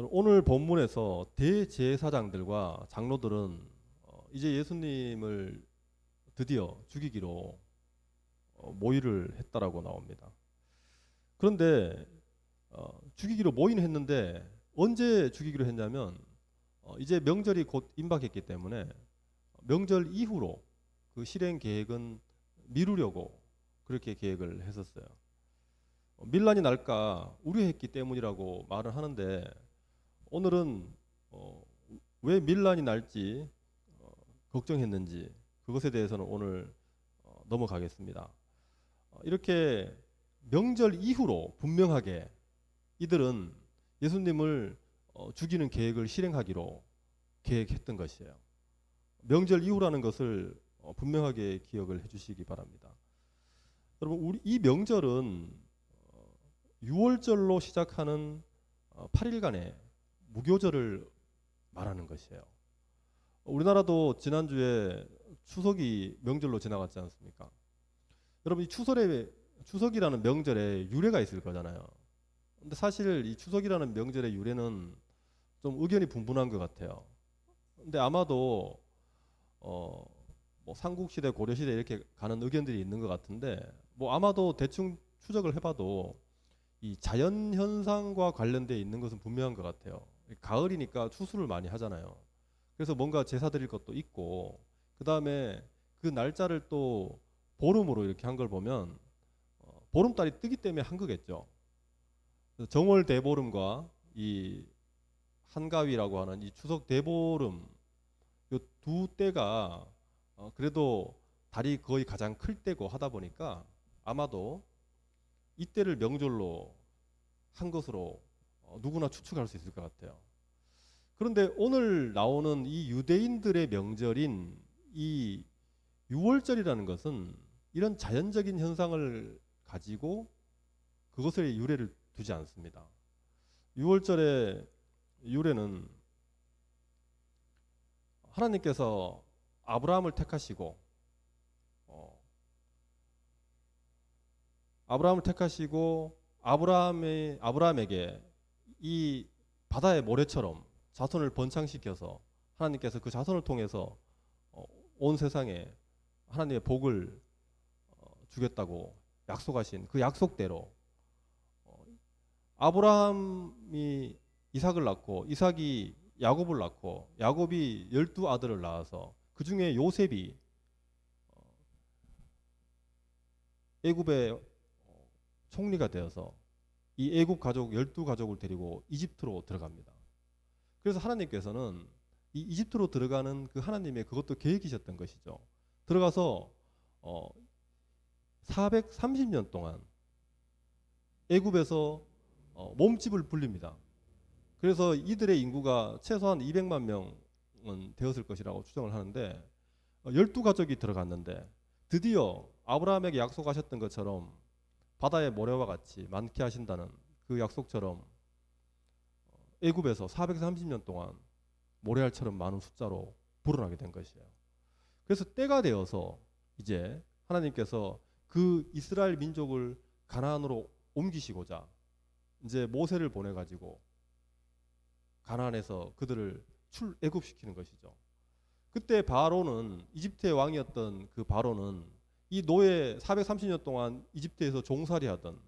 오늘 본문에서 대제사장들과 장로들은 이제 예수님을 드디어 죽이기로 모의를 했다라고 나옵니다. 그런데 죽이기로 모의는 했는데 언제 죽이기로 했냐면 이제 명절이 곧 임박했기 때문에 명절 이후로 그 실행 계획은 미루려고 그렇게 계획을 했었어요. 밀란이 날까 우려했기 때문이라고 말을 하는데 오늘은 왜 밀란이 날지 걱정했는지 그것에 대해서는 오늘 넘어가겠습니다. 이렇게 명절 이후로 분명하게 이들은 예수님을 죽이는 계획을 실행하기로 계획했던 것이에요. 명절 이후라는 것을 분명하게 기억을 해주시기 바랍니다. 여러분, 우리 이 명절은 6월절로 시작하는 8일간의 무교절을 말하는 것이에요. 우리나라도 지난주에 추석이 명절로 지나갔지 않습니까? 여러분, 이 추석이라는 명절에 유래가 있을 거잖아요. 근데 사실 이 추석이라는 명절의 유래는 좀 의견이 분분한 것 같아요. 근데 아마도 뭐 삼국시대, 고려시대 이렇게 가는 의견들이 있는 것 같은데 뭐 아마도 대충 추적을 해봐도 이 자연 현상과 관련되어 있는 것은 분명한 것 같아요. 가을이니까 추수를 많이 하잖아요. 그래서 뭔가 제사 드릴 것도 있고, 그 다음에 그 날짜를 또 보름으로 이렇게 한 걸 보면 보름달이 뜨기 때문에 한 거겠죠. 정월 대보름과 이 한가위라고 하는 이 추석 대보름 이 두 때가 그래도 달이 거의 가장 클 때고 하다 보니까 아마도 이때를 명절로 한 것으로 누구나 추측할 수 있을 것 같아요. 그런데 오늘 나오는 이 유대인들의 명절인 이 유월절이라는 것은 이런 자연적인 현상을 가지고 그것에 유래를 두지 않습니다. 유월절의 유래는 하나님께서 아브라함을 택하시고 아브라함에게 이 바다의 모래처럼 자손을 번창시켜서 하나님께서 그 자손을 통해서 온 세상에 하나님의 복을 주겠다고 약속하신 그 약속대로 아브라함이 이삭을 낳고 이삭이 야곱을 낳고 야곱이 12아들을 낳아서 그 중에 요셉이 애굽의 총리가 되어서 이 애굽 가족 12가족을 데리고 이집트로 들어갑니다. 그래서 하나님께서는 이 이집트로 들어가는 그 하나님의 그것도 계획이셨던 것이죠. 들어가서 430년 동안 애굽에서 몸집을 불립니다. 그래서 이들의 인구가 최소한 200만 명은 되었을 것이라고 추정을 하는데 12가족이 들어갔는데 드디어 아브라함에게 약속하셨던 것처럼 바다의 모래와 같이 많게 하신다는 그 약속처럼 애굽에서 430년 동안 모래알처럼 많은 숫자로 불어나게 된 것이에요. 그래서 때가 되어서 이제 하나님께서 그 이스라엘 민족을 가나안으로 옮기시고자 이제 모세를 보내가지고 가나안에서 그들을 출애굽시키는 것이죠. 그때 바로는 이집트의 왕이었던 그 바로는 이 노예 430년 동안 이집트에서 종살이하던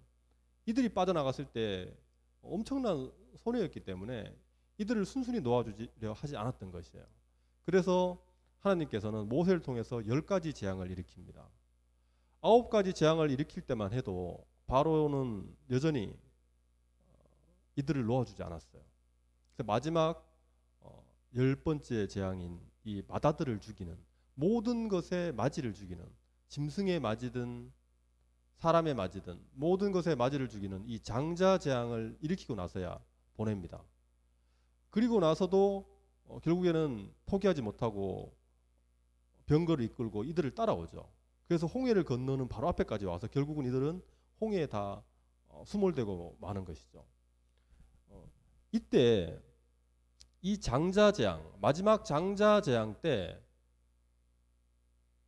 이들이 빠져나갔을 때 엄청난 손해였기 때문에 이들을 순순히 놓아주려 하지 않았던 것이에요. 그래서 하나님께서는 모세를 통해서 10가지 재앙을 일으킵니다. 9가지 재앙을 일으킬 때만 해도 바로는 여전히 이들을 놓아주지 않았어요. 그래서 마지막 10번째 재앙인 이 마다들을 죽이는 모든 것에 맞이를 죽이는 짐승에 맞이든 사람에 맞이든 모든 것에 맞이를 죽이는 이 장자 재앙을 일으키고 나서야 보냅니다. 그리고 나서도 결국에는 포기하지 못하고 병거를 이끌고 이들을 따라오죠. 그래서 홍해를 건너는 바로 앞에까지 와서 결국은 이들은 홍해에 다 수몰되고 마는 것이죠. 이때 이 장자재앙, 마지막 장자재앙 때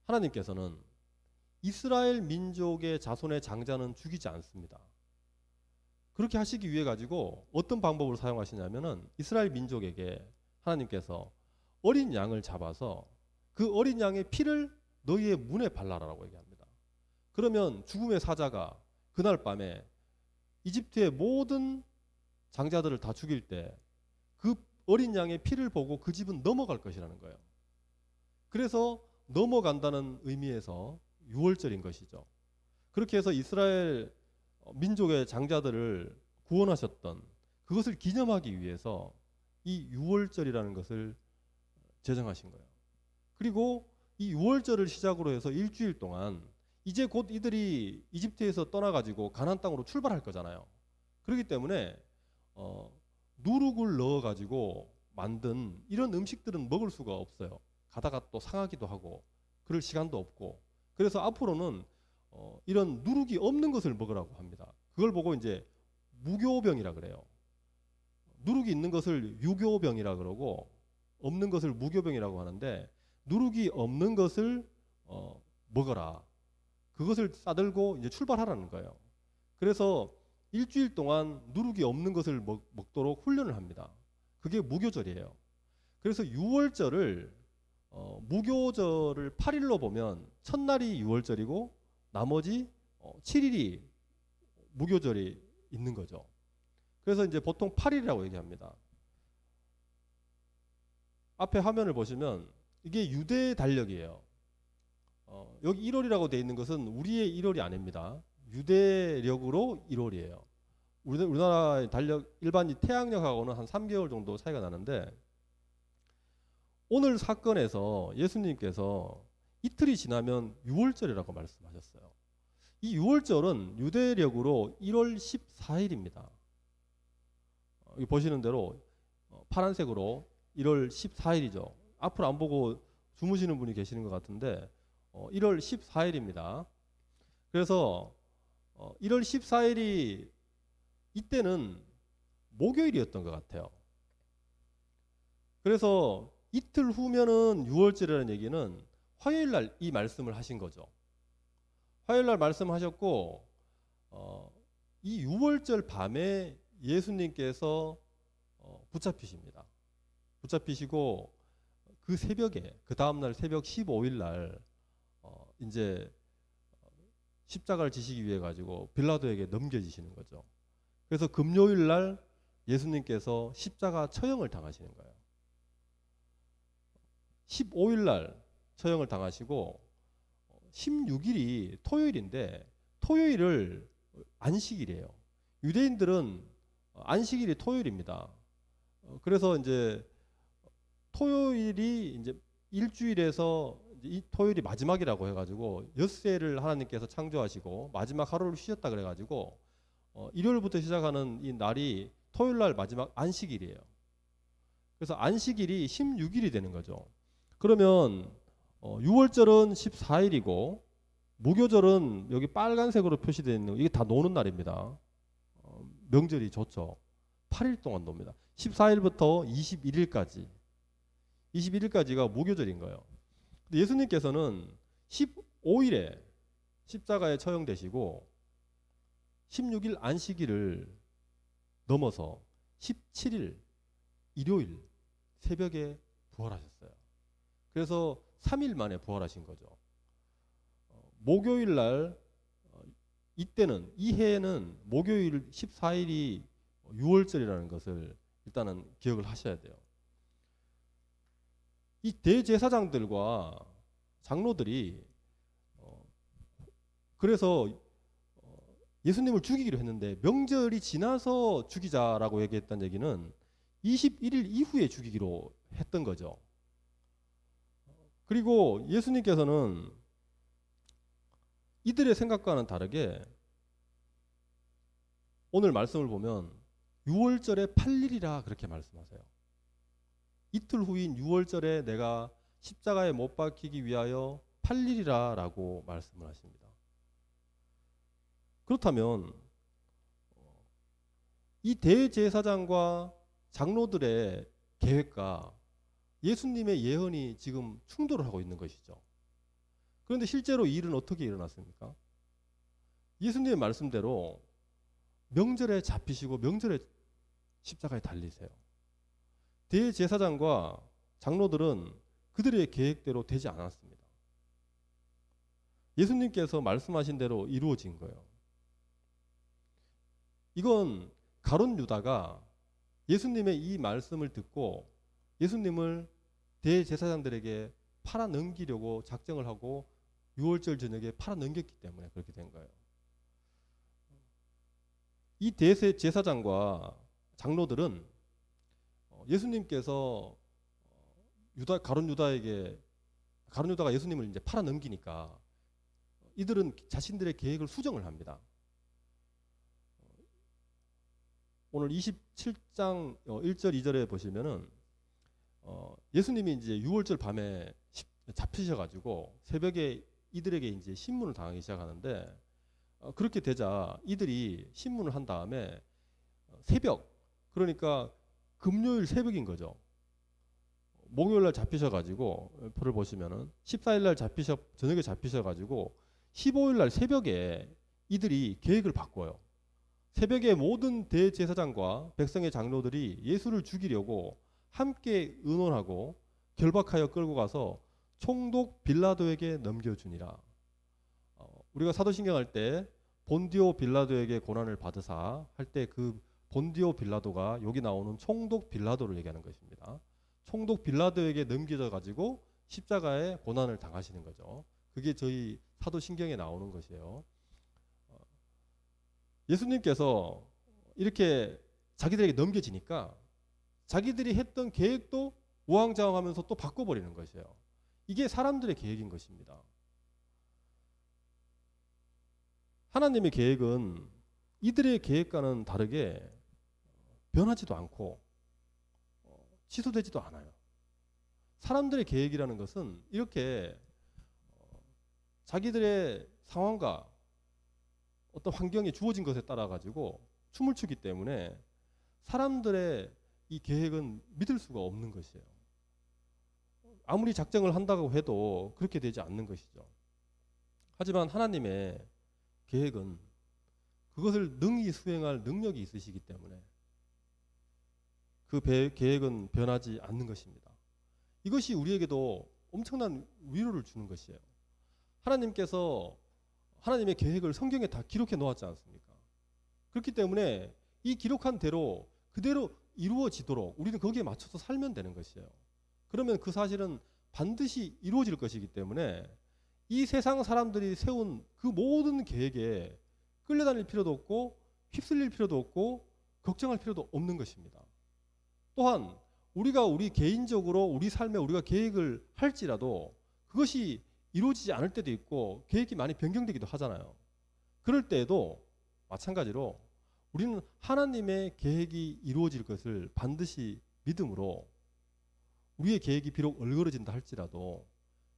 하나님께서는 이스라엘 민족의 자손의 장자는 죽이지 않습니다. 그렇게 하시기 위해 가지고 어떤 방법을 사용하시냐면은 이스라엘 민족에게 하나님께서 어린 양을 잡아서 그 어린 양의 피를 너희의 문에 발라라라고 얘기합니다. 그러면 죽음의 사자가 그날 밤에 이집트의 모든 장자들을 다 죽일 때 그 어린 양의 피를 보고 그 집은 넘어갈 것이라는 거예요. 그래서 넘어간다는 의미에서 유월절인 것이죠. 그렇게 해서 이스라엘 민족의 장자들을 구원하셨던 그것을 기념하기 위해서 이 유월절이라는 것을 제정하신 거예요. 그리고 이 유월절을 시작으로 해서 일주일 동안 이제 곧 이들이 이집트에서 떠나가지고 가나안 땅으로 출발할 거잖아요. 그렇기 때문에 누룩을 넣어가지고 만든 이런 음식들은 먹을 수가 없어요. 가다가 또 상하기도 하고 그럴 시간도 없고, 그래서 앞으로는 이런 누룩이 없는 것을 먹으라고 합니다. 그걸 보고 이제 무교병이라 그래요. 누룩이 있는 것을 유교병이라 그러고 없는 것을 무교병이라고 하는데, 누룩이 없는 것을 먹어라. 그것을 싸들고 이제 출발하라는 거예요. 그래서 일주일 동안 누룩이 없는 것을 먹도록 훈련을 합니다. 그게 무교절이에요. 그래서 유월절을 무교절을 8일로 보면 첫날이 유월절이고 나머지 7일이 무교절이 있는 거죠. 그래서 이제 보통 8일이라고 얘기합니다. 앞에 화면을 보시면 이게 유대의 달력이에요. 여기 1월이라고 되어 있는 것은 우리의 1월이 아닙니다. 유대력으로 1월이에요. 우리나라의 달력 일반이 태양력하고는 한 3개월 정도 차이가 나는데, 오늘 사건에서 예수님께서 이틀이 지나면 유월절이라고 말씀하셨어요. 이 유월절은 유대력으로 1월 14일입니다. 여기 보시는 대로 파란색으로 1월 14일이죠. 앞으로 안 보고 주무시는 분이 계시는 것 같은데 1월 14일입니다. 그래서 1월 14일이 이때는 목요일이었던 것 같아요. 그래서 이틀 후면은 6월절이라는 얘기는 화요일 날 이 말씀을 하신 거죠. 화요일 날 말씀하셨고 이 6월절 밤에 예수님께서 붙잡히십니다. 붙잡히시고 그 새벽에, 그 다음날 새벽 15일 날 이제 십자가를 지시기 위해 가지고 빌라도에게 넘겨지시는 거죠. 그래서 금요일 날 예수님께서 십자가 처형을 당하시는 거예요. 15일 날 처형을 당하시고 16일이 토요일인데 토요일을 안식일이에요. 유대인들은 안식일이 토요일입니다. 그래서 이제 토요일이 이제 일주일에서 이 토요일이 마지막이라고 해가지고 엿새를 하나님께서 창조하시고 마지막 하루를 쉬셨다 그래가지고 일요일부터 시작하는 이 날이 토요일 날 마지막 안식일이에요. 그래서 안식일이 16일이 되는 거죠. 그러면 6월절은 14일이고 무교절은 여기 빨간색으로 표시되어 있는 이게 다 노는 날입니다. 명절이 좋죠. 8일 동안 놉니다. 14일부터 21일까지. 21일까지가 무교절인 거예요. 근데 예수님께서는 15일에 십자가에 처형되시고 16일 안식일을 넘어서 17일 일요일 새벽에 부활하셨어요. 그래서 3일 만에 부활하신 거죠. 목요일 날 이때는 이 해에는 목요일 14일이 6월절이라는 것을 일단은 기억을 하셔야 돼요. 이 대제사장들과 장로들이 그래서 예수님을 죽이기로 했는데 명절이 지나서 죽이자라고 얘기했던 얘기는 21일 이후에 죽이기로 했던 거죠. 그리고 예수님께서는 이들의 생각과는 다르게 오늘 말씀을 보면 6월절에 8일이라 그렇게 말씀하세요. 이틀 후인 6월절에 내가 십자가에 못 박히기 위하여 8일이라 라고 말씀을 하십니다. 그렇다면 이 대제사장과 장로들의 계획과 예수님의 예언이 지금 충돌을 하고 있는 것이죠. 그런데 실제로 이 일은 어떻게 일어났습니까? 예수님의 말씀대로 명절에 잡히시고 명절에 십자가에 달리세요. 대제사장과 장로들은 그들의 계획대로 되지 않았습니다. 예수님께서 말씀하신 대로 이루어진 거예요. 이건 가룟 유다가 예수님의 이 말씀을 듣고 예수님을 대제사장들에게 팔아 넘기려고 작정을 하고 6월절 저녁에 팔아 넘겼기 때문에 그렇게 된 거예요. 이 대제사장과 장로들은 예수님께서 가룟 유다가 예수님을 이제 팔아 넘기니까 이들은 자신들의 계획을 수정을 합니다. 오늘 27장 1절 2절에 보시면은 예수님이 이제 6월절 밤에 잡히셔가지고 새벽에 이들에게 이제 신문을 당하기 시작하는데 그렇게 되자 이들이 신문을 한 다음에 새벽, 그러니까 금요일 새벽인 거죠. 목요일 날 잡히셔가지고 표를 보시면은 14일 날 저녁에 잡히셔가지고 15일 날 새벽에 이들이 계획을 바꿔요. 새벽에 모든 대제사장과 백성의 장로들이 예수를 죽이려고 함께 의논하고 결박하여 끌고 가서 총독 빌라도에게 넘겨주니라. 우리가 사도신경 할 때 본디오 빌라도에게 고난을 받으사 할 때 그 본디오 빌라도가 여기 나오는 총독 빌라도를 얘기하는 것입니다. 총독 빌라도에게 넘겨져 가지고 십자가에 고난을 당하시는 거죠. 그게 저희 사도신경에 나오는 것이에요. 예수님께서 이렇게 자기들에게 넘겨지니까 자기들이 했던 계획도 우왕좌왕하면서 또 바꿔버리는 것이에요. 이게 사람들의 계획인 것입니다. 하나님의 계획은 이들의 계획과는 다르게 변하지도 않고 취소되지도 않아요. 사람들의 계획이라는 것은 이렇게 자기들의 상황과 어떤 환경이 주어진 것에 따라 가지고 춤을 추기 때문에 사람들의 이 계획은 믿을 수가 없는 것이에요. 아무리 작정을 한다고 해도 그렇게 되지 않는 것이죠. 하지만 하나님의 계획은 그것을 능히 수행할 능력이 있으시기 때문에 그 계획은 변하지 않는 것입니다. 이것이 우리에게도 엄청난 위로를 주는 것이에요. 하나님께서 하나님의 계획을 성경에 다 기록해 놓았지 않습니까? 그렇기 때문에 이 기록한 대로 그대로 이루어지도록 우리는 거기에 맞춰서 살면 되는 것이에요. 그러면 그 사실은 반드시 이루어질 것이기 때문에 이 세상 사람들이 세운 그 모든 계획에 끌려다닐 필요도 없고 휩쓸릴 필요도 없고 걱정할 필요도 없는 것입니다. 또한 우리가 우리 개인적으로 우리 삶에 우리가 계획을 할지라도 그것이 이루어지지 않을 때도 있고 계획이 많이 변경되기도 하잖아요. 그럴 때에도 마찬가지로 우리는 하나님의 계획이 이루어질 것을 반드시 믿음으로 우리의 계획이 비록 얼그러진다 할지라도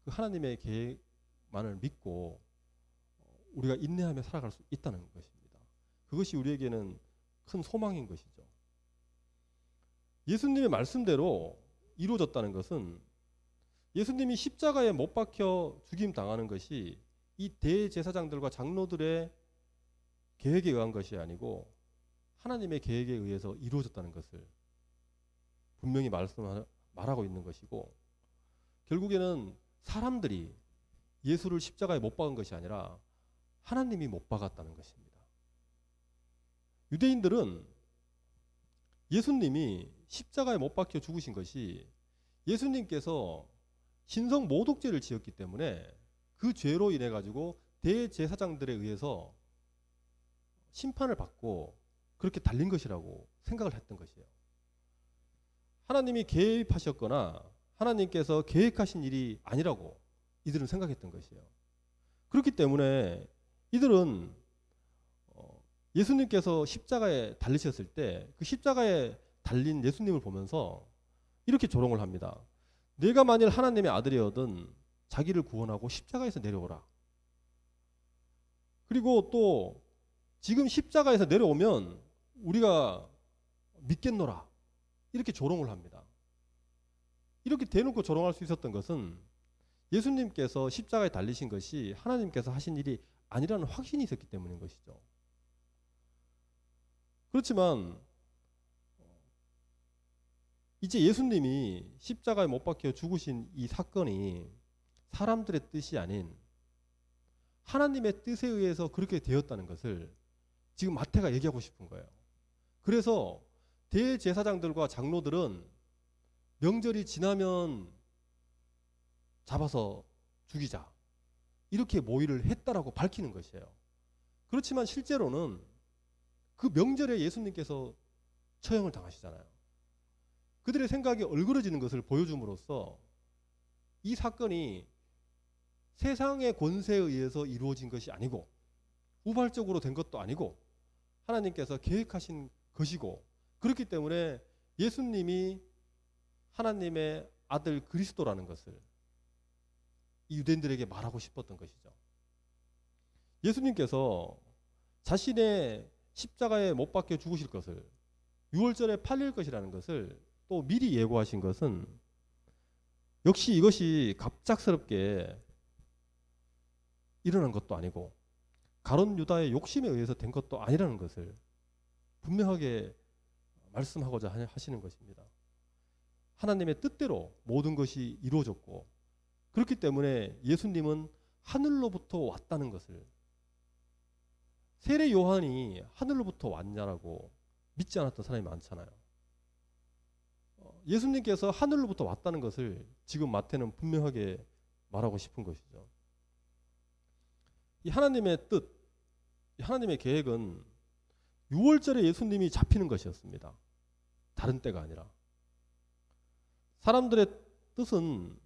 그 하나님의 계획만을 믿고 우리가 인내하며 살아갈 수 있다는 것입니다. 그것이 우리에게는 큰 소망인 것이죠. 예수님의 말씀대로 이루어졌다는 것은 예수님이 십자가에 못 박혀 죽임 당하는 것이 이 대제사장들과 장로들의 계획에 의한 것이 아니고 하나님의 계획에 의해서 이루어졌다는 것을 분명히 말하고 있는 것이고, 결국에는 사람들이 예수를 십자가에 못 박은 것이 아니라 하나님이 못 박았다는 것입니다. 유대인들은 예수님이 십자가에 못 박혀 죽으신 것이 예수님께서 신성 모독죄를 지었기 때문에 그 죄로 인해 가지고 대제사장들에 의해서 심판을 받고 그렇게 달린 것이라고 생각을 했던 것이에요. 하나님이 개입하셨거나 하나님께서 계획하신 일이 아니라고 이들은 생각했던 것이에요. 그렇기 때문에 이들은 예수님께서 십자가에 달리셨을 때 그 십자가에 달린 예수님을 보면서 이렇게 조롱을 합니다. 내가 만일 하나님의 아들이어든 자기를 구원하고 십자가에서 내려오라. 그리고 또 지금 십자가에서 내려오면 우리가 믿겠노라. 이렇게 조롱을 합니다. 이렇게 대놓고 조롱할 수 있었던 것은 예수님께서 십자가에 달리신 것이 하나님께서 하신 일이 아니라는 확신이 있었기 때문인 것이죠. 그렇지만 이제 예수님이 십자가에 못 박혀 죽으신 이 사건이 사람들의 뜻이 아닌 하나님의 뜻에 의해서 그렇게 되었다는 것을 지금 마태가 얘기하고 싶은 거예요. 그래서 대제사장들과 장로들은 명절이 지나면 잡아서 죽이자 이렇게 모의를 했다라고 밝히는 것이에요. 그렇지만 실제로는 그 명절에 예수님께서 처형을 당하시잖아요. 그들의 생각이 얼그러지는 것을 보여줌으로써 이 사건이 세상의 권세에 의해서 이루어진 것이 아니고 우발적으로 된 것도 아니고 하나님께서 계획하신 것이고, 그렇기 때문에 예수님이 하나님의 아들 그리스도라는 것을 이 유대인들에게 말하고 싶었던 것이죠. 예수님께서 자신의 십자가에 못 박혀 죽으실 것을 6월절에 팔릴 것이라는 것을 또 미리 예고하신 것은 역시 이것이 갑작스럽게 일어난 것도 아니고 가룟 유다의 욕심에 의해서 된 것도 아니라는 것을 분명하게 말씀하고자 하시는 것입니다. 하나님의 뜻대로 모든 것이 이루어졌고, 그렇기 때문에 예수님은 하늘로부터 왔다는 것을, 세례 요한이 하늘로부터 왔냐라고 믿지 않았던 사람이 많잖아요. 예수님께서 하늘로부터 왔다는 것을 지금 마태는 분명하게 말하고 싶은 것이죠. 이 하나님의 뜻, 이 하나님의 계획은 6월절에 예수님이 잡히는 것이었습니다. 다른 때가 아니라. 사람들의 뜻은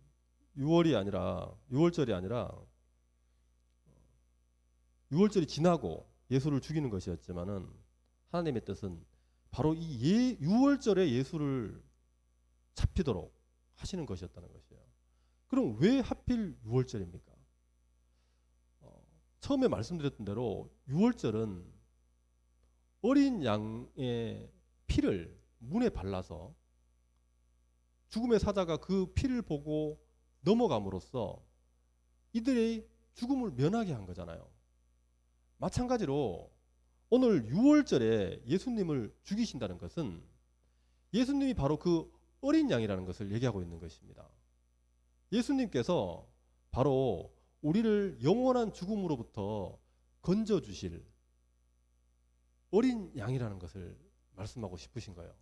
6월절이 아니라 6월절이 지나고 예수를 죽이는 것이었지만은 하나님의 뜻은 바로 이 6월절에 예수를 잡히도록 하시는 것이었다는 것이에요. 그럼 왜 하필 6월절입니까? 처음에 말씀드렸던 대로 6월절은 어린 양의 피를 문에 발라서 죽음의 사자가 그 피를 보고 넘어감으로써 이들의 죽음을 면하게 한 거잖아요. 마찬가지로 오늘 6월절에 예수님을 죽이신다는 것은 예수님이 바로 그 어린 양이라는 것을 얘기하고 있는 것입니다. 예수님께서 바로 우리를 영원한 죽음으로부터 건져주실 어린 양이라는 것을 말씀하고 싶으신 거예요.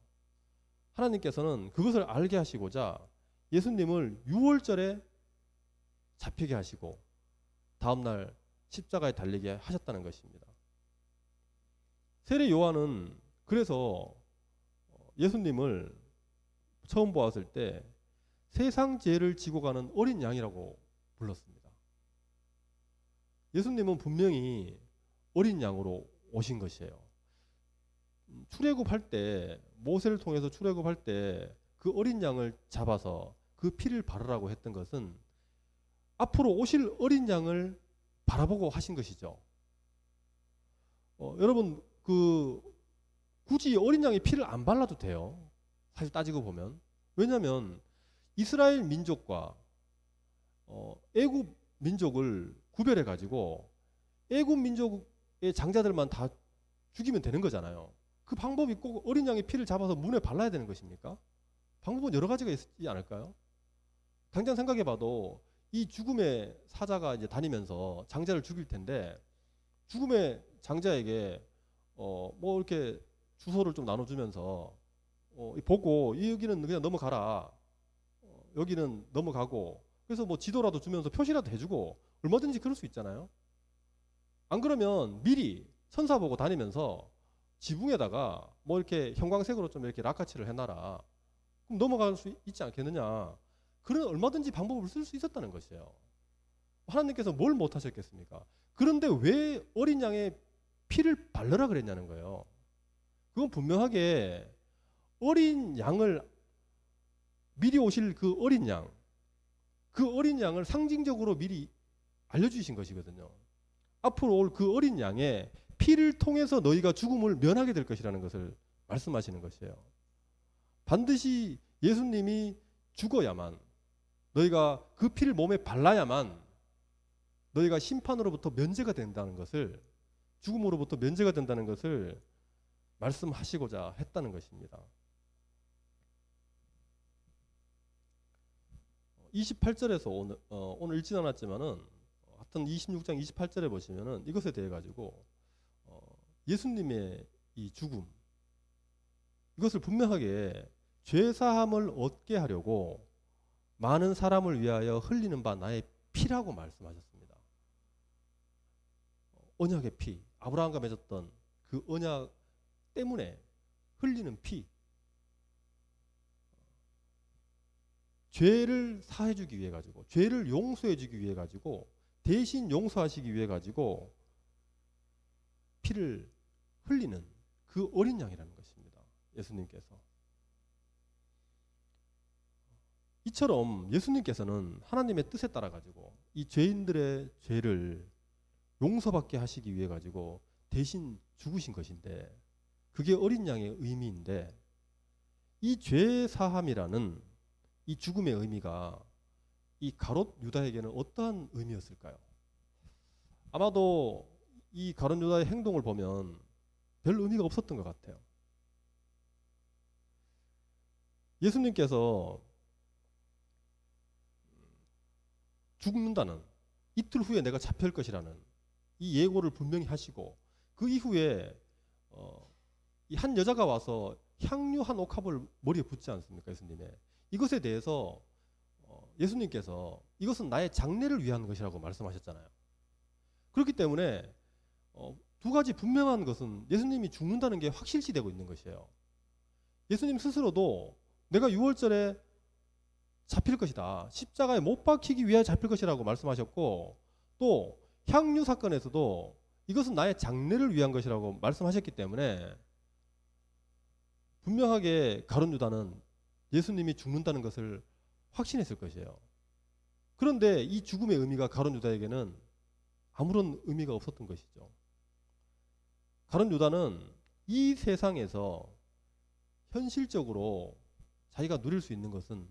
하나님께서는 그것을 알게 하시고자 예수님을 6월절에 잡히게 하시고 다음날 십자가에 달리게 하셨다는 것입니다. 세례 요한은 그래서 예수님을 처음 보았을 때 세상 죄를 지고 가는 어린 양이라고 불렀습니다. 예수님은 분명히 어린 양으로 오신 것이에요. 출애굽할 때, 모세를 통해서 출애굽할 때 그 어린 양을 잡아서 그 피를 바르라고 했던 것은 앞으로 오실 어린 양을 바라보고 하신 것이죠. 여러분, 굳이 어린 양의 피를 안 발라도 돼요. 사실 따지고 보면. 왜냐하면 이스라엘 민족과 애굽 민족을 구별해 가지고 애굽 민족의 장자들만 다 죽이면 되는 거잖아요. 그 방법이 꼭 어린 양의 피를 잡아서 문에 발라야 되는 것입니까? 방법은 여러 가지가 있지 않을까요? 당장 생각해 봐도 이 죽음의 사자가 이제 다니면서 장자를 죽일 텐데 죽음의 장자에게 뭐 이렇게 주소를 좀 나눠주면서 보고 여기는 그냥 넘어가라, 여기는 넘어가고, 그래서 뭐 지도라도 주면서 표시라도 해주고 얼마든지 그럴 수 있잖아요. 안 그러면 미리 천사 보고 다니면서 지붕에다가 뭐 이렇게 형광색으로 좀 이렇게 락카치를 해놔라. 그럼 넘어갈 수 있지 않겠느냐. 그런 얼마든지 방법을 쓸 수 있었다는 것이에요. 하나님께서 뭘 못하셨겠습니까? 그런데 왜 어린 양의 피를 바르라 그랬냐는 거예요. 그건 분명하게 어린 양을, 미리 오실 그 어린 양, 그 어린 양을 상징적으로 미리 알려주신 것이거든요. 앞으로 올 그 어린 양의 피를 통해서 너희가 죽음을 면하게 될 것이라는 것을 말씀하시는 것이에요. 반드시 예수님이 죽어야만, 너희가 그 피를 몸에 발라야만 너희가 심판으로부터 면제가 된다는 것을, 죽음으로부터 면제가 된다는 것을 말씀하시고자 했다는 것입니다. 28절에서 오늘 읽진 않았지만은 하여튼 26장 28절에 보시면은 이것에 대해 가지고 예수님의 이 죽음, 이것을 분명하게 죄 사함을 얻게 하려고 많은 사람을 위하여 흘리는 바 나의 피라고 말씀하셨습니다. 언약의 피, 아브라함과 맺었던 그 언약 때문에 흘리는 피, 죄를 사해 주기 위해 가지고, 죄를 용서해 주기 위해 가지고, 대신 용서하시기 위해 가지고 피를 흘리는 그 어린 양이라는 것입니다. 예수님께서. 이처럼 예수님께서는 하나님의 뜻에 따라 가지고 이 죄인들의 죄를 용서받게 하시기 위해 가지고 대신 죽으신 것인데, 그게 어린 양의 의미인데, 이 죄 사함이라는 이 죽음의 의미가 이 가롯 유다에게는 어떠한 의미였을까요? 아마도 이 가롯 유다의 행동을 보면 별 의미가 없었던 것 같아요. 예수님께서 죽는다는, 이틀 후에 내가 잡힐 것이라는 이 예고를 분명히 하시고, 그 이후에 이 한 여자가 와서 향유 한 옥합을 머리에 붓지 않습니까? 예수님의 이것에 대해서 예수님께서 이것은 나의 장례를 위한 것이라고 말씀하셨잖아요. 그렇기 때문에 두 가지 분명한 것은 예수님이 죽는다는 게 확실시되고 있는 것이에요. 예수님 스스로도 내가 6월절에 잡힐 것이다, 십자가에 못 박히기 위해 잡힐 것이라고 말씀하셨고, 또 향유 사건에서도 이것은 나의 장례를 위한 것이라고 말씀하셨기 때문에 분명하게 가룟 유다는 예수님이 죽는다는 것을 확신했을 것이에요. 그런데 이 죽음의 의미가 가룟 유다에게는 아무런 의미가 없었던 것이죠. 가룟 유다는 이 세상에서 현실적으로 자기가 누릴 수 있는 것은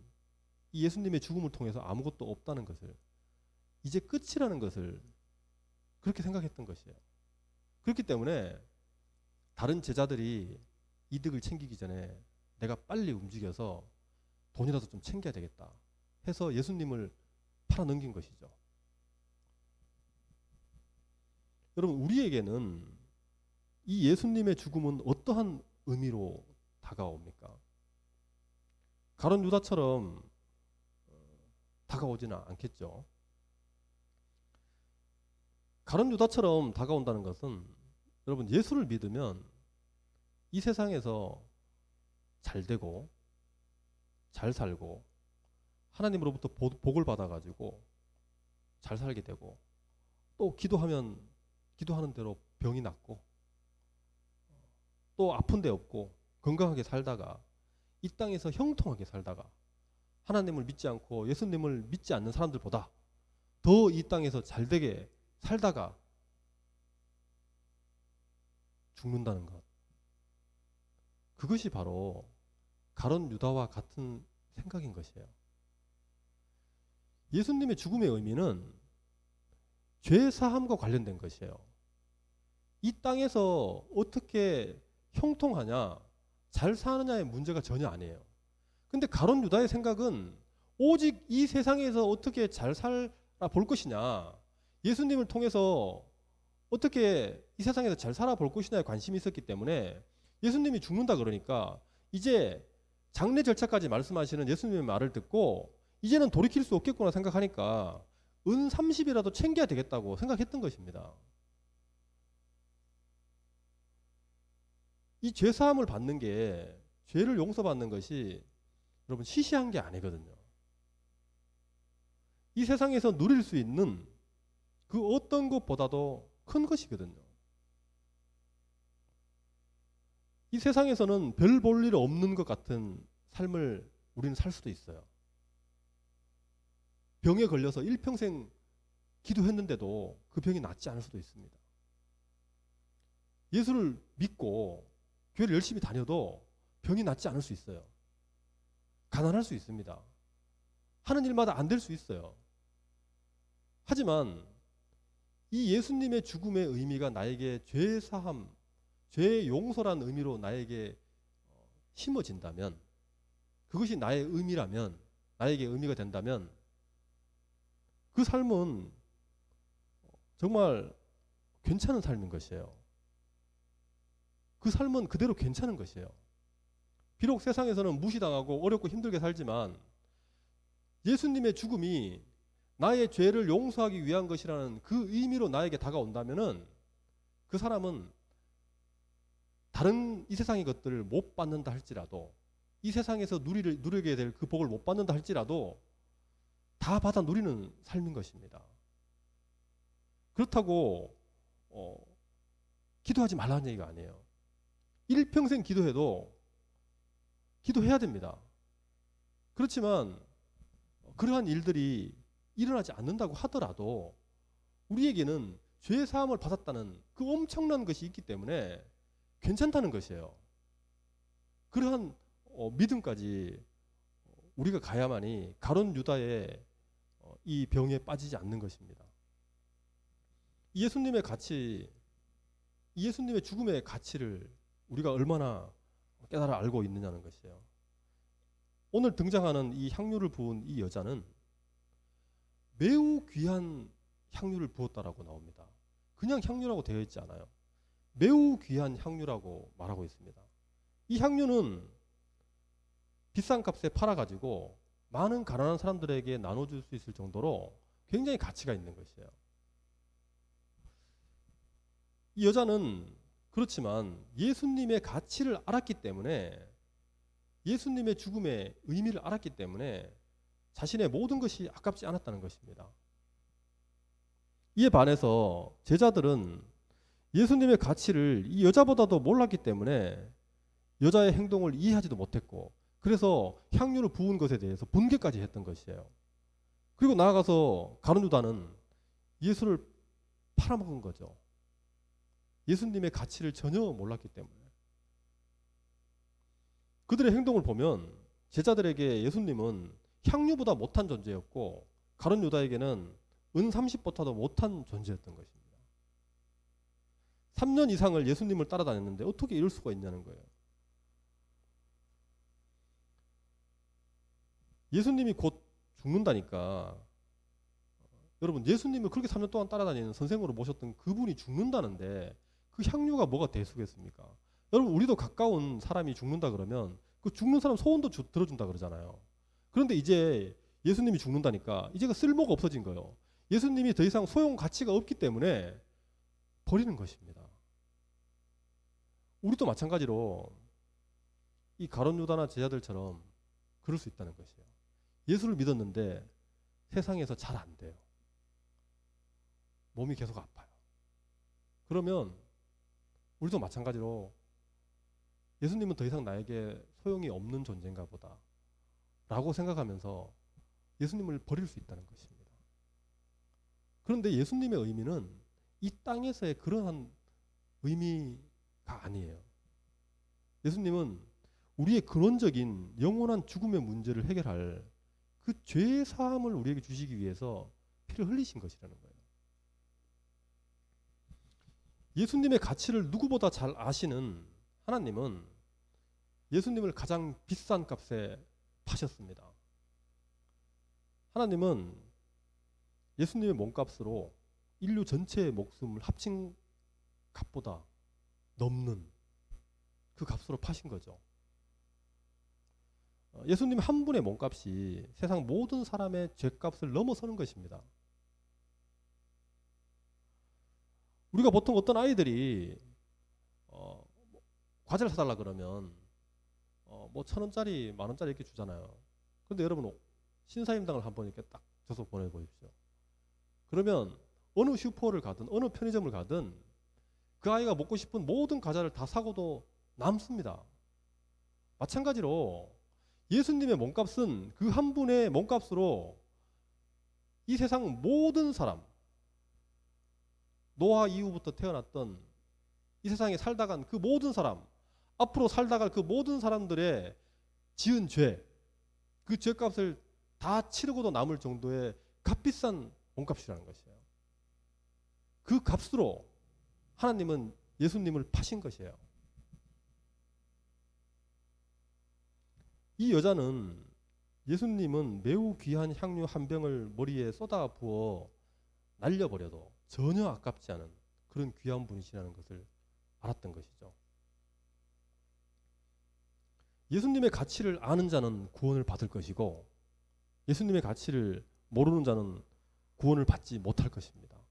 이 예수님의 죽음을 통해서 아무것도 없다는 것을, 이제 끝이라는 것을 그렇게 생각했던 것이에요. 그렇기 때문에 다른 제자들이 이득을 챙기기 전에 내가 빨리 움직여서 돈이라도 좀 챙겨야 되겠다 해서 예수님을 팔아넘긴 것이죠. 여러분, 우리에게는 이 예수님의 죽음은 어떠한 의미로 다가옵니까? 가룟 유다처럼 다가오지는 않겠죠. 가룟 유다처럼 다가온다는 것은, 여러분, 예수를 믿으면 이 세상에서 잘 되고 잘 살고 하나님으로부터 복을 받아가지고 잘 살게 되고, 또 기도하면 기도하는 대로 병이 낫고, 또 아픈 데 없고 건강하게 살다가 이 땅에서 형통하게 살다가 하나님을 믿지 않고 예수님을 믿지 않는 사람들보다 더 이 땅에서 잘되게 살다가 죽는다는 것, 그것이 바로 가룟 유다와 같은 생각인 것이에요. 예수님의 죽음의 의미는 죄 사함과 관련된 것이에요. 이 땅에서 어떻게 형통하냐, 잘 사느냐의 문제가 전혀 아니에요. 근데 가룟 유다의 생각은 오직 이 세상에서 어떻게 잘 살아 볼 것이냐, 예수님을 통해서 어떻게 이 세상에서 잘 살아볼 것이냐에 관심이 있었기 때문에, 예수님이 죽는다 그러니까 이제 장례 절차까지 말씀하시는 예수님의 말을 듣고 이제는 돌이킬 수 없겠구나 생각하니까 은 30이라도 챙겨야 되겠다고 생각했던 것입니다. 이 죄사함을 받는 게, 죄를 용서받는 것이 여러분 시시한 게 아니거든요. 이 세상에서 누릴 수 있는 그 어떤 것보다도 큰 것이거든요. 이 세상에서는 별 볼 일 없는 것 같은 삶을 우리는 살 수도 있어요. 병에 걸려서 일평생 기도했는데도 그 병이 낫지 않을 수도 있습니다. 예수를 믿고 교회를 열심히 다녀도 병이 낫지 않을 수 있어요. 가난할 수 있습니다. 하는 일마다 안 될 수 있어요. 하지만 이 예수님의 죽음의 의미가 나에게 죄 사함, 죄의 용서란 의미로 나에게 심어진다면, 그것이 나의 의미라면, 나에게 의미가 된다면 그 삶은 정말 괜찮은 삶인 것이에요. 그 삶은 그대로 괜찮은 것이에요. 비록 세상에서는 무시당하고 어렵고 힘들게 살지만 예수님의 죽음이 나의 죄를 용서하기 위한 것이라는 그 의미로 나에게 다가온다면은 그 사람은 다른 이 세상의 것들을 못 받는다 할지라도, 이 세상에서 누리게 될 그 복을 못 받는다 할지라도 다 받아 누리는 삶인 것입니다. 그렇다고 기도하지 말라는 얘기가 아니에요. 일평생 기도해도 기도해야 됩니다. 그렇지만 그러한 일들이 일어나지 않는다고 하더라도 우리에게는 죄 사함을 받았다는 그 엄청난 것이 있기 때문에 괜찮다는 것이에요. 그러한 믿음까지 우리가 가야만이 가룟 유다의 이 병에 빠지지 않는 것입니다. 예수님의 가치, 예수님의 죽음의 가치를 우리가 얼마나 깨달아 알고 있느냐는 것이에요. 오늘 등장하는 이 향유를 부은 이 여자는 매우 귀한 향유를 부었다라고 나옵니다. 그냥 향유라고 되어 있지 않아요. 매우 귀한 향유라고 말하고 있습니다. 이 향유는 비싼 값에 팔아가지고 많은 가난한 사람들에게 나눠줄 수 있을 정도로 굉장히 가치가 있는 것이에요. 이 여자는 그렇지만 예수님의 가치를 알았기 때문에, 예수님의 죽음의 의미를 알았기 때문에 자신의 모든 것이 아깝지 않았다는 것입니다. 이에 반해서 제자들은 예수님의 가치를 이 여자보다도 몰랐기 때문에 여자의 행동을 이해하지도 못했고, 그래서 향유를 부은 것에 대해서 분개까지 했던 것이에요. 그리고 나아가서 가룟 유다는 예수를 팔아먹은 거죠. 예수님의 가치를 전혀 몰랐기 때문에. 그들의 행동을 보면 제자들에게 예수님은 향유보다 못한 존재였고 가룟 유다에게는 은 30보다도 못한 존재였던 것입니다. 3년 이상을 예수님을 따라다녔는데 어떻게 이럴 수가 있냐는 거예요. 예수님이 곧 죽는다니까, 여러분, 예수님을 그렇게 3년 동안 따라다니는 선생으로 모셨던 그분이 죽는다는데 그 향유가 뭐가 대수겠습니까? 여러분, 우리도 가까운 사람이 죽는다 그러면 그 죽는 사람 소원도 들어준다 그러잖아요. 그런데 이제 예수님이 죽는다니까 이제가 쓸모가 없어진 거예요. 예수님이 더 이상 소용 가치가 없기 때문에 버리는 것입니다. 우리도 마찬가지로 이 가룟 유다나 제자들처럼 그럴 수 있다는 것이에요. 예수를 믿었는데 세상에서 잘 안 돼요. 몸이 계속 아파요. 그러면 우리도 마찬가지로 예수님은 더 이상 나에게 소용이 없는 존재인가 보다 라고 생각하면서 예수님을 버릴 수 있다는 것입니다. 그런데 예수님의 의미는 이 땅에서의 그러한 의미가 아니에요. 예수님은 우리의 근원적인 영원한 죽음의 문제를 해결할 그 죄의 사함을 우리에게 주시기 위해서 피를 흘리신 것이라는 거예요. 예수님의 가치를 누구보다 잘 아시는 하나님은 예수님을 가장 비싼 값에 파셨습니다. 하나님은 예수님의 몸값으로 인류 전체의 목숨을 합친 값보다 넘는 그 값으로 파신 거죠. 예수님 한 분의 몸값이 세상 모든 사람의 죄값을 넘어서는 것입니다. 우리가 보통 어떤 아이들이 과자를 사달라 그러면 뭐 1,000원짜리, 10,000원짜리 이렇게 주잖아요. 그런데 여러분 신사임당을 한번 이렇게 딱 줘서 보내보십시오. 그러면 어느 슈퍼를 가든 어느 편의점을 가든 그 아이가 먹고 싶은 모든 과자를 다 사고도 남습니다. 마찬가지로 예수님의 몸값은 그 한 분의 몸값으로 이 세상 모든 사람, 노아 이후부터 태어났던 이 세상에 살다 간 그 모든 사람, 앞으로 살다 갈 그 모든 사람들의 지은 죄, 그 죄값을 다 치르고도 남을 정도의 값비싼 몸값이라는 것이에요. 그 값으로 하나님은 예수님을 파신 것이에요. 이 여자는 예수님은 매우 귀한 향유 한 병을 머리에 쏟아 부어 날려버려도 전혀 아깝지 않은 그런 귀한 분이시라는 것을 알았던 것이죠. 예수님의 가치를 아는 자는 구원을 받을 것이고 예수님의 가치를 모르는 자는 구원을 받지 못할 것입니다.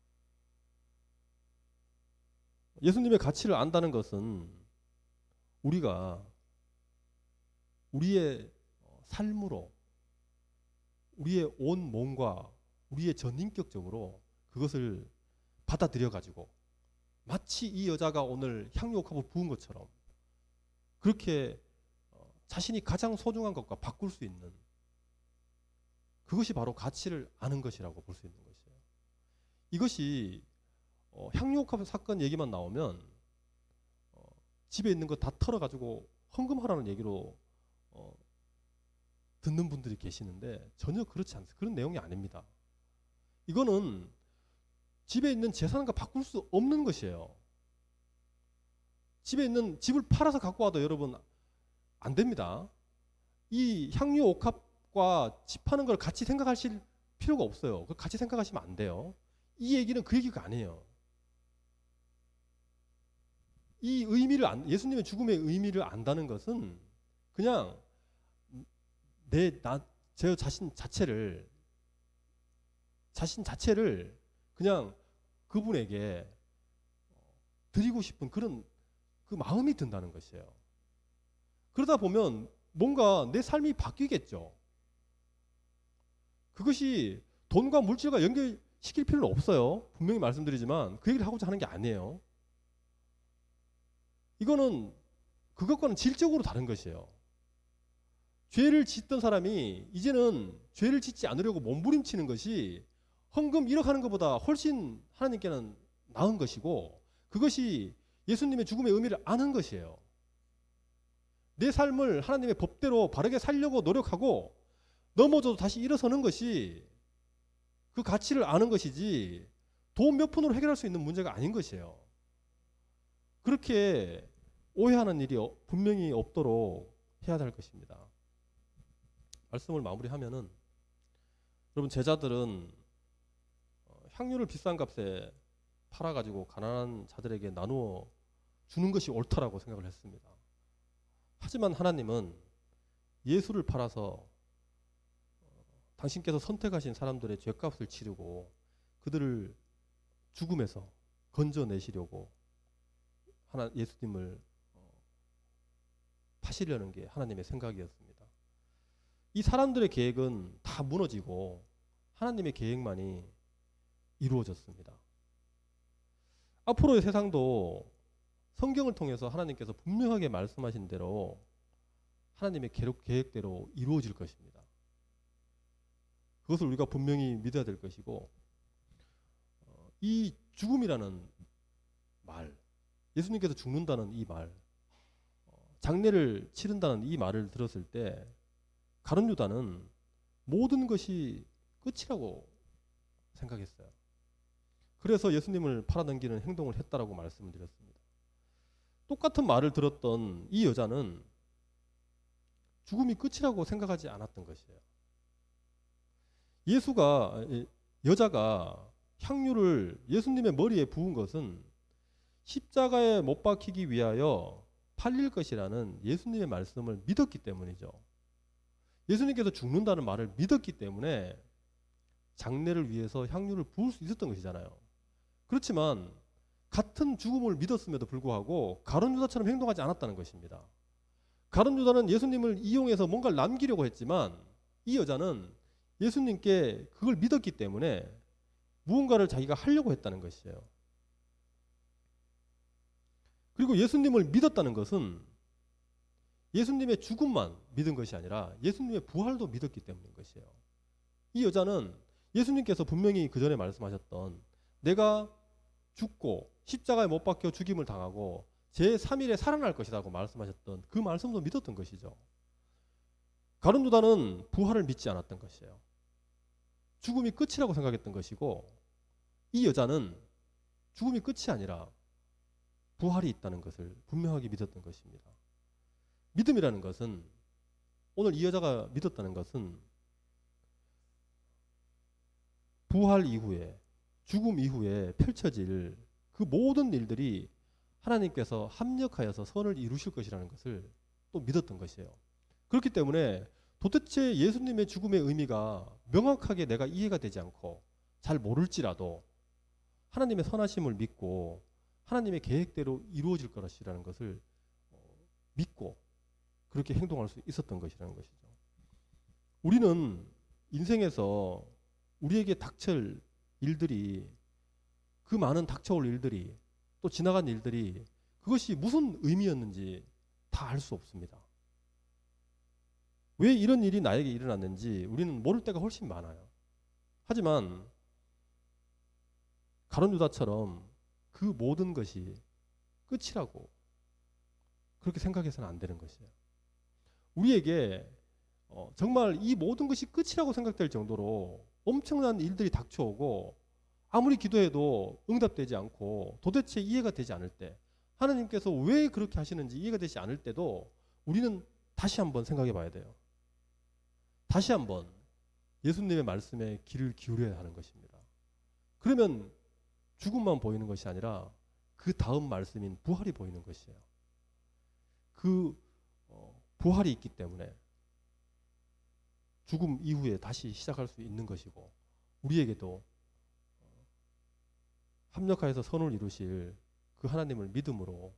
예수님의 가치를 안다는 것은 우리가 우리의 삶으로 우리의 온 몸과 우리의 전인격적으로 그것을 받아들여 가지고 마치 이 여자가 오늘 향유옥합을 부은 것처럼 그렇게 자신이 가장 소중한 것과 바꿀 수 있는 그것이 바로 가치를 아는 것이라고 볼 수 있는 것이에요. 이것이 향유옥합 사건 얘기만 나오면 집에 있는 거 다 털어가지고 헌금하라는 얘기로 듣는 분들이 계시는데 전혀 그렇지 않습니다. 그런 내용이 아닙니다. 이거는 집에 있는 재산과 바꿀 수 없는 것이에요. 집에 있는 집을 팔아서 갖고 와도 여러분 안 됩니다. 이 향유옥합과 집 파는 걸 같이 생각하실 필요가 없어요. 그걸 같이 생각하시면 안 돼요. 이 얘기는 그 얘기가 아니에요. 이 의미를 예수님의 죽음의 의미를 안다는 것은 그냥 제 자신 자체를 그냥 그분에게 드리고 싶은 그런 그 마음이 든다는 것이에요. 그러다 보면 뭔가 내 삶이 바뀌겠죠. 그것이 돈과 물질과 연결시킬 필요는 없어요. 분명히 말씀드리지만 그 얘기를 하고자 하는 게 아니에요. 이거는 그것과는 질적으로 다른 것이에요. 죄를 짓던 사람이 이제는 죄를 짓지 않으려고 몸부림치는 것이 헌금 1억 하는 것보다 훨씬 하나님께는 나은 것이고 그것이 예수님의 죽음의 의미를 아는 것이에요. 내 삶을 하나님의 법대로 바르게 살려고 노력하고 넘어져도 다시 일어서는 것이 그 가치를 아는 것이지 돈 몇 푼으로 해결할 수 있는 문제가 아닌 것이에요. 그렇게 오해하는 일이 분명히 없도록 해야 될 것입니다. 말씀을 마무리하면은 여러분 제자들은 향유를 비싼 값에 팔아가지고 가난한 자들에게 나누어 주는 것이 옳다라고 생각을 했습니다. 하지만 하나님은 예수를 팔아서 당신께서 선택하신 사람들의 죄값을 치르고 그들을 죽음에서 건져내시려고 예수님을 파시려는 게 하나님의 생각이었습니다. 이 사람들의 계획은 다 무너지고 하나님의 계획만이 이루어졌습니다. 앞으로의 세상도 성경을 통해서 하나님께서 분명하게 말씀하신 대로 하나님의 계획대로 이루어질 것입니다. 그것을 우리가 분명히 믿어야 될 것이고 이 죽음이라는 말, 예수님께서 죽는다는 이 말, 장례를 치른다는 이 말을 들었을 때 가룟 유다는 모든 것이 끝이라고 생각했어요. 그래서 예수님을 팔아넘기는 행동을 했다라고 말씀을 드렸습니다. 똑같은 말을 들었던 이 여자는 죽음이 끝이라고 생각하지 않았던 것이에요. 여자가 향유를 예수님의 머리에 부은 것은 십자가에 못 박히기 위하여 팔릴 것이라는 예수님의 말씀을 믿었기 때문이죠. 예수님께서 죽는다는 말을 믿었기 때문에 장례를 위해서 향유를 부을 수 있었던 것이잖아요. 그렇지만 같은 죽음을 믿었음에도 불구하고 가룟 유다처럼 행동하지 않았다는 것입니다. 가룟 유다는 예수님을 이용해서 뭔가를 남기려고 했지만 이 여자는 예수님께 그걸 믿었기 때문에 무언가를 자기가 하려고 했다는 것이에요. 그리고 예수님을 믿었다는 것은 예수님의 죽음만 믿은 것이 아니라 예수님의 부활도 믿었기 때문인 것이에요. 이 여자는 예수님께서 분명히 그 전에 말씀하셨던 내가 죽고 십자가에 못 박혀 죽임을 당하고 제3일에 살아날 것이라고 말씀하셨던 그 말씀도 믿었던 것이죠. 가룟 유다는 부활을 믿지 않았던 것이에요. 죽음이 끝이라고 생각했던 것이고 이 여자는 죽음이 끝이 아니라 부활이 있다는 것을 분명하게 믿었던 것입니다. 믿음이라는 것은, 오늘 이 여자가 믿었다는 것은 부활 이후에, 죽음 이후에 펼쳐질 그 모든 일들이 하나님께서 합력하여서 선을 이루실 것이라는 것을 또 믿었던 것이에요. 그렇기 때문에 도대체 예수님의 죽음의 의미가 명확하게 내가 이해가 되지 않고 잘 모를지라도 하나님의 선하심을 믿고 하나님의 계획대로 이루어질 것이라는 것을 믿고 그렇게 행동할 수 있었던 것이라는 것이죠. 우리는 인생에서 우리에게 닥칠 일들이, 그 많은 닥쳐올 일들이, 또 지나간 일들이 그것이 무슨 의미였는지 다 알 수 없습니다. 왜 이런 일이 나에게 일어났는지 우리는 모를 때가 훨씬 많아요. 하지만 가룟 유다처럼 그 모든 것이 끝이라고 그렇게 생각해서는 안 되는 것이에요. 우리에게 정말 이 모든 것이 끝이라고 생각될 정도로 엄청난 일들이 닥쳐오고 아무리 기도해도 응답되지 않고 도대체 이해가 되지 않을 때, 하나님께서 왜 그렇게 하시는지 이해가 되지 않을 때도 우리는 다시 한번 생각해 봐야 돼요. 다시 한번 예수님의 말씀에 귀를 기울여야 하는 것입니다. 그러면 죽음만 보이는 것이 아니라 그 다음 말씀인 부활이 보이는 것이에요. 그 부활이 있기 때문에 죽음 이후에 다시 시작할 수 있는 것이고, 우리에게도 합력하여서 선을 이루실 그 하나님을 믿음으로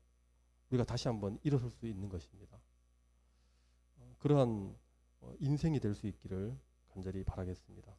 우리가 다시 한번 일어설 수 있는 것입니다. 그러한 인생이 될 수 있기를 간절히 바라겠습니다.